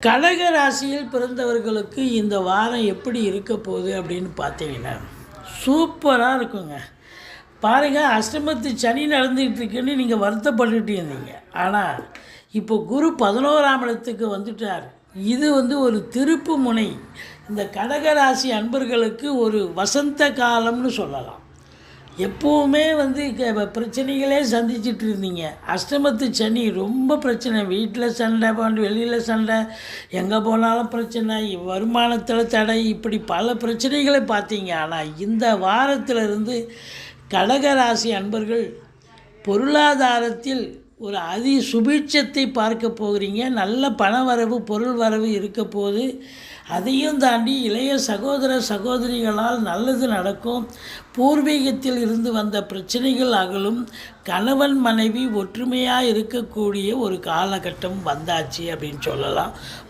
கடக ராசியில் பிறந்தவர்களுக்கு இந்த வாரம் எப்படி இருக்க போகுது அப்படின்னு பார்த்தீங்கன்னா சூப்பராக இருக்குங்க. பாருங்கள், அஷ்டமத்து சனி நடந்துகிட்டு இருக்குன்னு நீங்கள் வருத்தப்பட்டுட்டு இருந்தீங்க. ஆனால் இப்போ குரு 11ஆம் இடத்துக்கு வந்துட்டார். இது ஒரு திருப்பு முனை. இந்த கடகராசி அன்பர்களுக்கு ஒரு வசந்த காலம்னு சொல்லலாம். எப்போவுமே பிரச்சனைகளே சந்திச்சிட்டு இருந்தீங்க. அஷ்டமத்து சனி ரொம்ப பிரச்சனை. வீட்டில் சண்டை, வெளியில் சண்டை, எங்கே போனாலும் பிரச்சனை, வருமானத்தில் தடை, இப்படி பல பிரச்சனைகளை பார்த்தீங்க. ஆனால் இந்த வாரத்திலிருந்து கடகராசி அன்பர்கள் பொருளாதாரத்தில் ஒரு சுபீட்சத்தை பார்க்க போகிறீங்க. நல்ல பண வரவு, பொருள் வரவு இருக்க போது. அதையும் தாண்டி இளைய சகோதர சகோதரிகளால் நல்லது நடக்கும். பூர்வீகத்தில் இருந்து வந்த பிரச்சனைகள் அகலும். கணவன் மனைவி ஒற்றுமையாக இருக்கக்கூடிய ஒரு காலகட்டம் வந்தாச்சு அப்படின்னு சொல்லலாம்.